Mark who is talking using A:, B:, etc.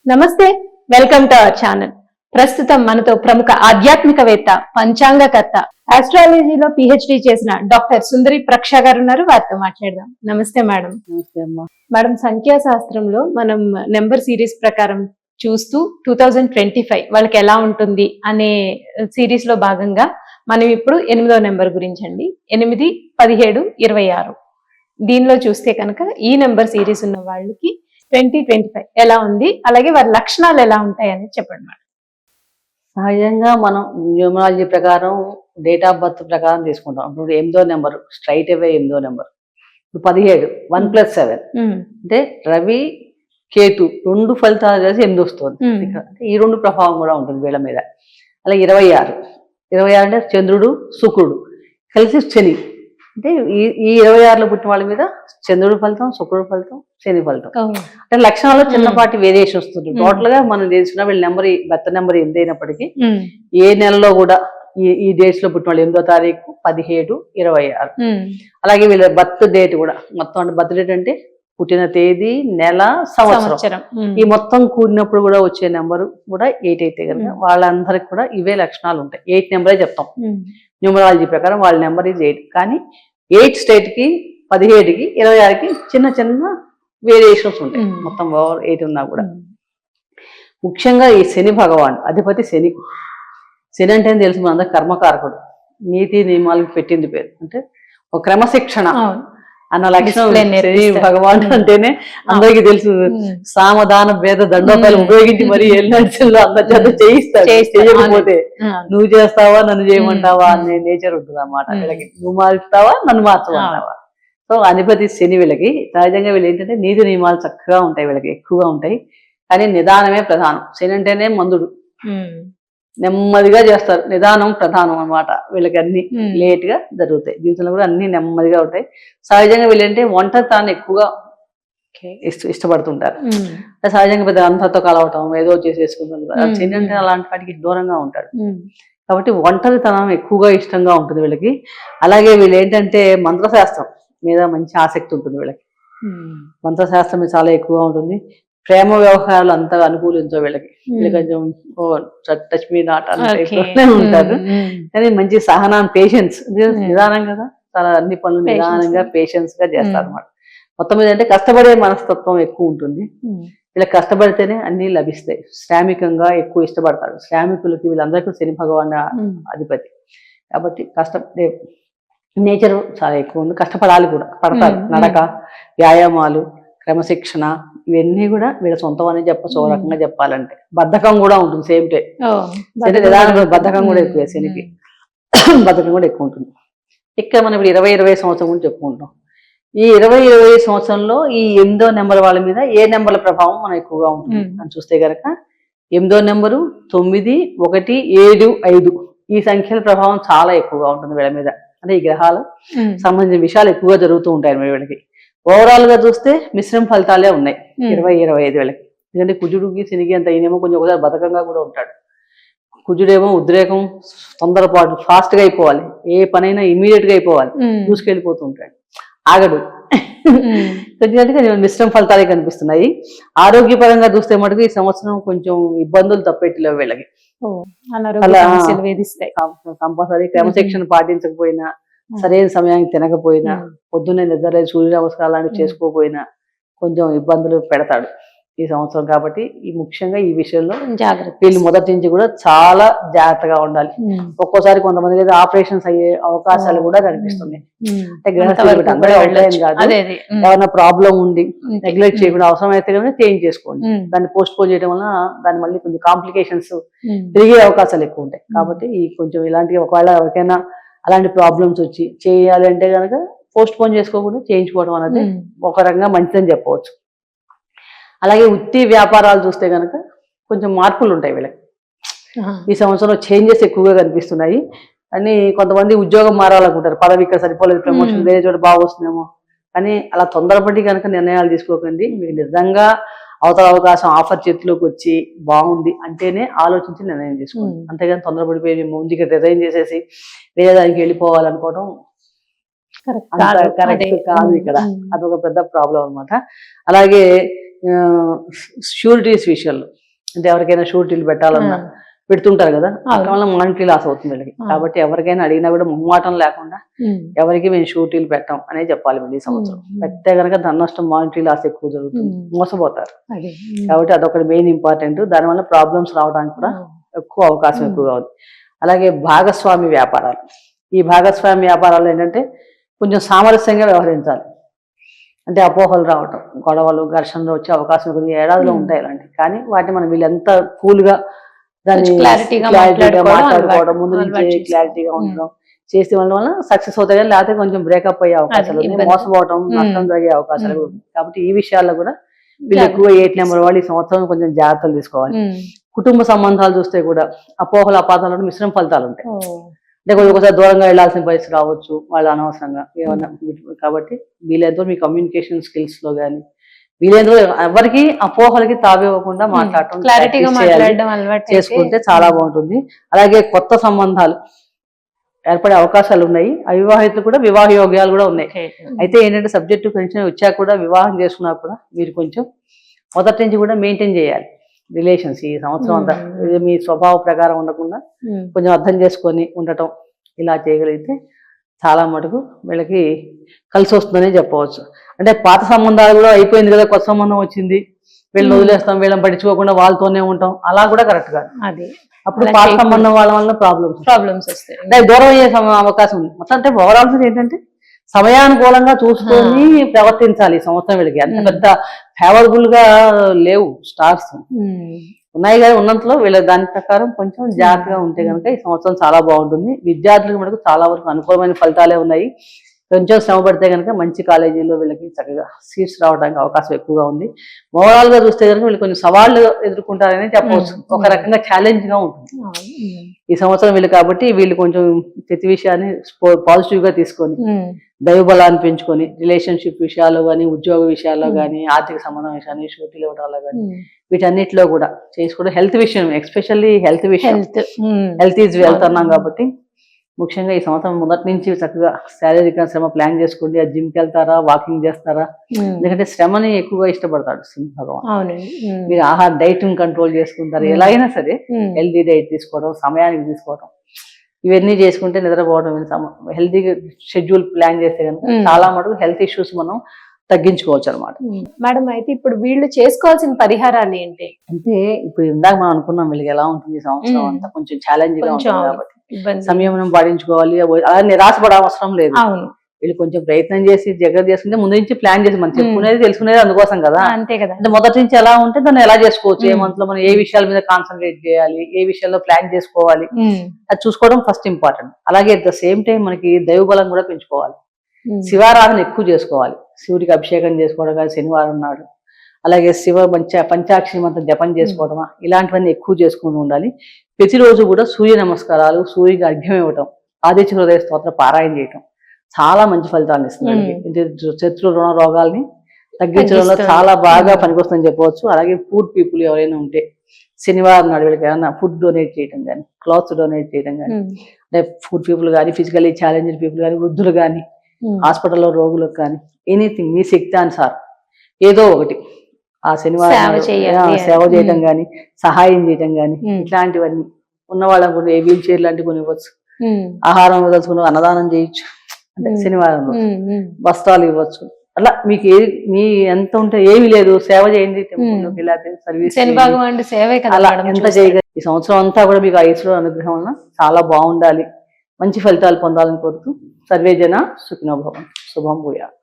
A: నమస్తే, welcome to our channel. ప్రస్తుతం మనతో ప్రముఖ ఆధ్యాత్మికవేత్త, పంచాంగకర్త, ఆస్ట్రాలజీలో పిహెచ్డి చేసిన డాక్టర్ సుందరి ప్రక్ష గారు ఉన్నారు. వారితో మాట్లాడదాం. నమస్తే మేడం.
B: నమస్తే అమ్మా.
A: మేడం, సంఖ్యాశాస్త్రంలో మనం నెంబర్ సిరీస్ ప్రకారం చూస్తూ 2025 వాళ్ళకి ఎలా ఉంటుంది అనే సిరీస్ లో భాగంగా మనం ఇప్పుడు 8వ నెంబర్ గురించి అండి, 8, 17, 26 దీనిలో చూస్తే కనుక ఈ నెంబర్ సిరీస్ ఉన్న వాళ్ళకి 2025 ఎలా ఉంది, అలాగే వారి లక్షణాలు ఎలా ఉంటాయి అని చెప్పండి మేడం.
B: సహజంగా మనం న్యూమరాలజీ ప్రకారం డేట్ ఆఫ్ బర్త్ ప్రకారం తీసుకుంటాం. ఇప్పుడు 8వ నెంబర్ స్ట్రైట్ అవే 8వ నెంబర్. ఇప్పుడు 17 1+7 అంటే రవి కేతు 2 ఫలితాలు కలిసి 8 వస్తుంది. ఈ 2 ప్రభావం కూడా ఉంటుంది వీళ్ళ మీద. అలాగే 26 అంటే చంద్రుడు శుక్రుడు కలిసి శని. అంటే ఈ 26లో పుట్టిన వాళ్ళ మీద చంద్రుడు ఫలితం, శుక్రుడు ఫలితం, శని ఫలితం. అంటే లక్షణాల్లో చిన్నపాటి వేరియేషన్ వస్తుంది. టోటల్ గా మనం తెలుసుకున్న వీళ్ళ నెంబర్ బర్త్ నెంబర్ 8 అయినప్పటికీ ఏ నెలలో కూడా ఈ డేట్స్ లో పుట్టిన వాళ్ళు 8వ తారీఖు 17, 26. అలాగే వీళ్ళ బర్త్ డేట్ కూడా మొత్తం బర్త్ డేట్ అంటే పుట్టిన తేదీ, నెల, సంవత్సరం ఈ మొత్తం కూడినప్పుడు కూడా వచ్చే నెంబరు కూడా 8 అయితే కనుక వాళ్ళందరికి కూడా ఇవే లక్షణాలు ఉంటాయి. 8 నెంబరే చెప్తాం న్యూమరాలజీ ప్రకారం. వాళ్ళ నెంబర్ ఈజ్ 8. కానీ 8 స్టేట్ కి, 17కి, 26కి చిన్న చిన్న వేరియేషన్స్ ఉంటాయి. మొత్తం 8 ఉన్నా కూడా. ముఖ్యంగా ఈ శని భగవాన్ అధిపతి శని. శని అంటే తెలుసు మన అందరూ కర్మకారకుడు, నీతి నియమాలకు పెట్టింది పేరు. అంటే ఒక క్రమశిక్షణ అన్న లక్షణం శని భగవాన్ అంటేనే అందరికీ తెలుసు. సామధాన భేద దండోపాలు ఉపయోగించి మరి ఎల్లాడిలో అందరి చేత చేయిస్తాడు. చేయకపోతే నువ్వు చేస్తావా, నన్ను చేయమంటావా అనే నేచర్ ఉంటుంది అన్నమాట వీళ్ళకి. నువ్వు మారుస్తావా, నన్ను మార్చమంటావా. సో అధిపతి శని వీళ్ళకి. సహజంగా వీళ్ళు ఏంటంటే నీతి నియమాలు చక్కగా ఉంటాయి, వీళ్ళకి ఎక్కువగా ఉంటాయి. కానీ నిదానమే ప్రధానం. శని అంటేనే మందుడు, నెమ్మదిగా చేస్తారు. నిదానం ప్రధానం అన్నమాట వీళ్ళకి. అన్ని లేట్ గా జరుగుతాయి జీవితంలో కూడా, అన్ని నెమ్మదిగా ఉంటాయి. సహజంగా వీళ్ళంటే ఒంటరితనాన్ని ఎక్కువగా ఇష్టపడుతుంటారు. సహజంగా పెద్ద అందరితో కలవటం, ఏదో చేసేసుకుంటారు. శని అంటే అలాంటి వాటికి దూరంగా ఉంటాడు. కాబట్టి ఒంటరితనం ఎక్కువగా ఇష్టంగా ఉంటుంది వీళ్ళకి. అలాగే వీళ్ళు ఏంటంటే మంత్రశాస్త్రం మీద మంచి ఆసక్తి ఉంటుంది వీళ్ళకి. మంత్రశాస్త్రం మీద చాలా ఎక్కువగా ఉంటుంది. ప్రేమ వ్యవహారాలు అంతగా అనుకూలించవు వీళ్ళకి. కొంచెం టచ్ మీ నాట్ అనే ఉంటారు. కానీ మంచి సహనం, పేషెన్స్, నిదానం కదా, చాలా అన్ని పనులు నిదానంగా పేషెన్స్ గా చేస్తారు అన్నమాట. మొత్తం మీద అంటే కష్టపడే మనస్తత్వం ఎక్కువ ఉంటుంది ఇలా. కష్టపడితేనే అన్ని లభిస్తాయి. శ్రామికంగా ఎక్కువ ఇష్టపడతారు. శ్రామికులకి వీళ్ళందరికీ శని భగవాన్ అధిపతి కాబట్టి కష్టపడే నేచర్ చాలా ఎక్కువ ఉంది. కష్టపడాలి కూడా, పడతారు. నడక, వ్యాయామాలు, క్రమశిక్షణ ఇవన్నీ కూడా వీళ్ళ సొంతం అని చెప్పచ్చు. ఓ రకంగా చెప్పాలంటే బద్ధకం కూడా ఉంటుంది. సేమ్ టైం నిదానంగా బద్ధకం కూడా ఎక్కువ. శనికి బద్ధకం కూడా ఎక్కువ ఉంటుంది. ఇక్కడ మనం ఇప్పుడు 20 సంవత్సరం గురించి చెప్పుకుంటాం. ఈ 20 సంవత్సరంలో ఈ 8వ నెంబర్ వాళ్ళ మీద ఏ నెంబర్ల ప్రభావం మనం ఎక్కువగా ఉంటుంది అని చూస్తే కనుక 8వ నెంబరు 9, 1, 7, 5 ఈ సంఖ్యల ప్రభావం చాలా ఎక్కువగా ఉంటుంది వీళ్ళ మీద. అంటే ఈ గ్రహాలు సంబంధించిన విషయాలు ఎక్కువగా జరుగుతూ ఉంటాయి వీళ్ళకి. ఓవరాల్ గా చూస్తే మిశ్రమ ఫలితాలే ఉన్నాయి 20-25 వీళ్ళకి. ఎందుకంటే కుజుడికి శనికి అంత ఈయనేమో కొంచెం ఒకసారి బతకంగా కూడా ఉంటాడు. కుజుడేమో ఉద్రేకం, తొందరపాటు, ఫాస్ట్ గా అయిపోవాలి, ఏ పనైనా ఇమీడియట్ గా అయిపోవాలి, దూసుకెళ్ళిపోతూ ఉంటాడు, ఆగడు. కొంచెం మిశ్రమ ఫలితాలే కనిపిస్తున్నాయి. ఆరోగ్యపరంగా చూస్తే మటుకు ఈ సంవత్సరం కొంచెం ఇబ్బందులు తప్పెట్టిలేవు వీళ్ళకి. కంపల్సరీ క్రమశిక్షణ పాటించకపోయినా, సరైన సమయానికి తినకపోయినా, పొద్దున్నే నిద్ర సూర్య నమస్కారాలు లాంటివి చేసుకోకపోయినా కొంచెం ఇబ్బందులు పెడతాడు ఈ సంవత్సరం. కాబట్టి ఈ ముఖ్యంగా ఈ విషయంలో జాగ్రత్త. వీళ్ళు మొదటి నుంచి కూడా చాలా జాగ్రత్తగా ఉండాలి. ఒక్కోసారి కొంతమందికి అయితే ఆపరేషన్స్ అయ్యే అవకాశాలు కూడా కనిపిస్తున్నాయి. అంటే ఏమైనా ప్రాబ్లం ఉండి నెగ్లెక్ట్ చేయకుండా అవసరం అయితే కనుక చేంజ్ చేసుకోండి. దాన్ని పోస్ట్ పోన్ చేయడం వల్ల దాన్ని మళ్ళీ కొంచెం కాంప్లికేషన్స్ తిరిగే అవకాశాలు ఎక్కువ ఉంటాయి. కాబట్టి ఈ కొంచెం ఇలాంటి ఒకవేళ ఎవరికైనా అలాంటి ప్రాబ్లమ్స్ వచ్చి చేయాలి అంటే కనుక పోస్ట్ పోన్ చేసుకోకుండా చేయించుకోవడం అనేది ఒక రకంగా మంచిదని చెప్పవచ్చు. అలాగే వృత్తి వ్యాపారాలు చూస్తే కనుక కొంచెం మార్పులు ఉంటాయి వీళ్ళకి. ఈ సంవత్సరంలో చేంజెస్ ఎక్కువగా కనిపిస్తున్నాయి. అని కొంతమంది ఉద్యోగం మారాలనుకుంటారు, పదవి ఇక్కడ సరిపోలేదు, ప్రమోషన్ వేరే చోట బాగా వస్తుందేమో. కానీ అలా తొందరపడి కనుక నిర్ణయాలు తీసుకోకండి. మీకు నిజంగా అవతల అవకాశం ఆఫర్ చేతిలోకి వచ్చి బాగుంది అంటేనే ఆలోచించి నిర్ణయం తీసుకోండి. అంతేగాని తొందరపడిపోయి ముందుగా రిజైన్ చేసేసి వేరే దానికి వెళ్ళిపోవాలనుకోవడం కరెక్ట్ కాదు ఇక్కడ. అదొక పెద్ద ప్రాబ్లం అనమాట. అలాగే షూరిటీస్ విషయంలో, అంటే ఎవరికైనా షూరిటీలు పెట్టాలన్నా పెడుతుంటారు కదా, అట్లా మానిటరీ లాస్ అవుతుంది వీళ్ళకి. కాబట్టి ఎవరికైనా అడిగినా కూడా మొహమాటం లేకుండా ఎవరికి మేము షూరిటీలు పెట్టాం అనే చెప్పాలి. వీళ్ళు ఈ సంవత్సరం పెడితే కనుక ధన నష్టం, మానిటరీ లాస్ ఎక్కువ జరుగుతుంది, మోసపోతారు. కాబట్టి అదొకటి మెయిన్ ఇంపార్టెంట్. దానివల్ల ప్రాబ్లమ్స్ రావడానికి కూడా ఎక్కువ అవకాశం ఎక్కువగా ఉంది. అలాగే భాగస్వామి వ్యాపారాలు, ఈ భాగస్వామి వ్యాపారాలు ఏంటంటే కొంచెం సామరస్యంగా వ్యవహరించాలి. అంటే అపోహలు రావటం, గొడవలు, ఘర్షణలు వచ్చే అవకాశం కొన్ని ఏడాదిలో ఉంటాయి ఇలాంటివి. కానీ వాటిని మనం వీళ్ళు ఎంత కూల్గా దాన్ని క్లారిటీగా మాట్లాడుకోవడం, ముందు నుంచి క్లారిటీగా ఉండడం చేస్తే వల్ల సక్సెస్ అవుతాయి. కానీ లేకపోతే కొంచెం బ్రేకప్ అయ్యే అవకాశాలు ఉన్నాయి, మోసపోవడం, నష్టం జరిగే అవకాశాలు కూడా ఉన్నాయి. కాబట్టి ఈ విషయాల్లో కూడా వీళ్ళు ఎక్కువ 8 నెంబర్ వాళ్ళు ఈ సంవత్సరం కొంచెం జాగ్రత్తలు తీసుకోవాలి. కుటుంబ సంబంధాలు చూస్తే కూడా అపోహలు, అపాతాలు, మిశ్రమ ఫలితాలు ఉంటాయి. అంటే ఒకసారి దూరంగా వెళ్లాల్సిన పరిస్థితి రావచ్చు వాళ్ళు అనవసరంగా ఏమన్నా. కాబట్టి వీళ్ళంతో మీ కమ్యూనికేషన్ స్కిల్స్ లో కానీ వీళ్ళేందో ఎవరికి అపోహలకి తావివ్వకుండా మాట్లాడటం చేసుకుంటే చాలా బాగుంటుంది. అలాగే కొత్త సంబంధాలు ఏర్పడే అవకాశాలు ఉన్నాయి. అవివాహితులు కూడా వివాహ యోగ్యాలు కూడా ఉన్నాయి. అయితే ఏంటంటే సబ్జెక్టు కొంచెం వచ్చాక కూడా వివాహం చేసుకున్నా కూడా మీరు కొంచెం మొదటి నుంచి కూడా మెయింటైన్ చేయాలి రిలేషన్స్. ఈ సంవత్సరం అంతా మీ స్వభావ ప్రకారం ఉండకుండా కొంచెం అర్థం చేసుకొని ఉండటం ఇలా చేయగలిగితే చాలా మటుకు వీళ్ళకి కలిసి వస్తుందనే చెప్పవచ్చు. అంటే పాత సంబంధాలు కూడా అయిపోయింది కదా, కొత్త సంబంధం వచ్చింది, వీళ్ళని వదిలేస్తాం, వీళ్ళని పట్టించుకోకుండా వాళ్ళతోనే ఉంటాం, అలా కూడా కరెక్ట్ కాదు. అప్పుడు పాత సంబంధం వాళ్ళ వల్ల ప్రాబ్లమ్స్ వస్తాయి, అంటే దూరం అయ్యే అవకాశం ఉంది. మొత్తం అంటే ఓవరాల్ ఏంటంటే సమయానుకూలంగా చూసుకొని ప్రవర్తించాలి. ఈ సంవత్సరం వీళ్ళకి అంత పెద్ద ఫేవరబుల్ గా లేవు స్టార్స్, ఉన్నాయి కానీ ఉన్నంతలో వీళ్ళ దాని ప్రకారం కొంచెం జాగ్రత్తగా ఉంటే కనుక ఈ సంవత్సరం చాలా బాగుంటుంది. విద్యార్థులకు మనకు చాలా వరకు అనుకూలమైన ఫలితాలే ఉన్నాయి. కొంచెం శ్రమ పడితే కనుక మంచి కాలేజీలో వీళ్ళకి చక్కగా సీట్స్ రావడానికి అవకాశం ఎక్కువగా ఉంది. ఓవరాల్ గా చూస్తే కనుక వీళ్ళు కొంచెం సవాళ్ళు ఎదుర్కొంటారని చెప్పవచ్చు. ఒక రకంగా ఛాలెంజ్ గా ఉంటుంది ఈ సంవత్సరం వీళ్ళు. కాబట్టి వీళ్ళు కొంచెం ప్రతి విషయాన్ని పాజిటివ్ గా తీసుకొని దైవ బలాన్ని పెంచుకొని రిలేషన్షిప్ విషయాల్లో కానీ, ఉద్యోగ విషయాల్లో కానీ, ఆర్థిక సంబంధం విషయాన్ని, షూటీలు ఇవ్వడాల్లో కానీ వీటన్నిటిలో కూడా చేసుకోవడం. హెల్త్ విషయం ఎస్పెషల్లీ హెల్త్ ఈజ్ వెల్త్ అన్నాం కాబట్టి ముఖ్యంగా ఈ సంవత్సరం మొదటి నుంచి చక్కగా శారీరక శ్రమ ప్లాన్ చేసుకోండి. ఆ జిమ్కి వెళ్తారా, వాకింగ్ చేస్తారా, ఎందుకంటే శ్రమని ఎక్కువగా ఇష్టపడతాడు సింహ భగవాన్. మీరు ఆహార డైట్ కంట్రోల్ చేసుకుంటారు, ఎలా అయినా సరే హెల్తీ డైట్ తీసుకోవడం, సమయానికి తీసుకోవడం, ఇవన్నీ చేసుకుంటే నిద్రపోవడం, హెల్తీగా షెడ్యూల్ ప్లాన్ చేస్తే కనుక చాలా మటుకు హెల్త్ ఇష్యూస్ మనం తగ్గించుకోవచ్చు అనమాట.
A: మేడం, అయితే ఇప్పుడు వీళ్ళు చేసుకోవాల్సిన పరిహారాలు ఏంటి అంటే,
B: ఇప్పుడు ఇందాక మనం అనుకున్నాం వీళ్ళకి ఎలా ఉంటుంది ఈ సంవత్సరం అంతా కొంచెం ఛాలెంజింగ్ గా ఉంటుంది కాబట్టి సంయమనం పాటించుకోవాలి. అలా నిరాశపడే అవసరం లేదు. వీళ్ళు కొంచెం ప్రయత్నం చేసి దగ్గర చేసుకుంటే ముందు నుంచి ప్లాన్ చేసి మనం చెప్పుకునేది తెలుసుకునేది అందుకోసం కదా.
A: అంతే కదా.
B: అంటే మొదటి నుంచి ఎలా ఉంటే దాన్ని ఎలా చేసుకోవచ్చు, ఏ మంత్ లో మనం ఏ విషయాల మీద కాన్సన్ట్రేట్ చేయాలి, ఏ విషయాల్లో ప్లాన్ చేసుకోవాలి, అది చూసుకోవడం ఫస్ట్ ఇంపార్టెంట్. అలాగే అట్ ద సేమ్ టైం మనకి దైవ బలం కూడా పెంచుకోవాలి. శివారాధన ఎక్కువ చేసుకోవాలి. శివుడికి అభిషేకం చేసుకోవడం కానీ శనివారం నాడు, అలాగే శివ పంచాక్షరి మంత్రం జపం చేసుకోవడమా, ఇలాంటివన్నీ ఎక్కువ చేసుకుని ఉండాలి. ప్రతిరోజు కూడా సూర్య నమస్కారాలు, సూర్యుడికి అర్ఘ్యం ఇవ్వటం, ఆదిత్య హృదయ స్తోత్ర పారాయణ చేయటం చాలా మంచి ఫలితాలను ఇస్తుంది. శత్రు రుణ రోగాల్ని తగ్గించడంలో చాలా బాగా పనికొస్తుందని చెప్పవచ్చు. అలాగే పూర్ పీపుల్ ఎవరైనా ఉంటే శనివారం నాడు వీళ్ళకి ఏమైనా ఫుడ్ డొనేట్ చేయడం కానీ, క్లాత్స్ డొనేట్ చేయడం కానీ, అంటే పూర్ పీపుల్ కానీ, ఫిజికల్లీ ఛాలెంజ్డ్ పీపుల్ కానీ, వృద్ధులు కానీ, హాస్పిటల్లో రోగులకు కానీ, ఎనీథింగ్ మీ శక్తి అనుసారం ఏదో ఒకటి ఆ శనివారం సేవ చేయటం కానీ, సహాయం చేయటం కానీ, ఇట్లాంటివన్నీ ఉన్న వాళ్ళకు కూడా వీల్ చైర్ లాంటివి కొన్ని ఇవ్వచ్చు, ఆహారం వదలుచుకుని అన్నదానం చేయొచ్చు, అంటే శనివారంలో వస్త్రాలు ఇవ్వచ్చు. అలా మీకు మీ ఎంత ఉంటే ఏమి లేదు సేవ చేయండి, సర్వీస్ అలా ఎంత చేయగలి. ఈ సంవత్సరం అంతా కూడా మీకు ఆ ఈశ్వరుడు అనుగ్రహం వల్ల చాలా బాగుండాలి, మంచి ఫలితాలు పొందాలని కోరుతూ సర్వే జన సుఖినో భవంతు. శుభం భూయాత్.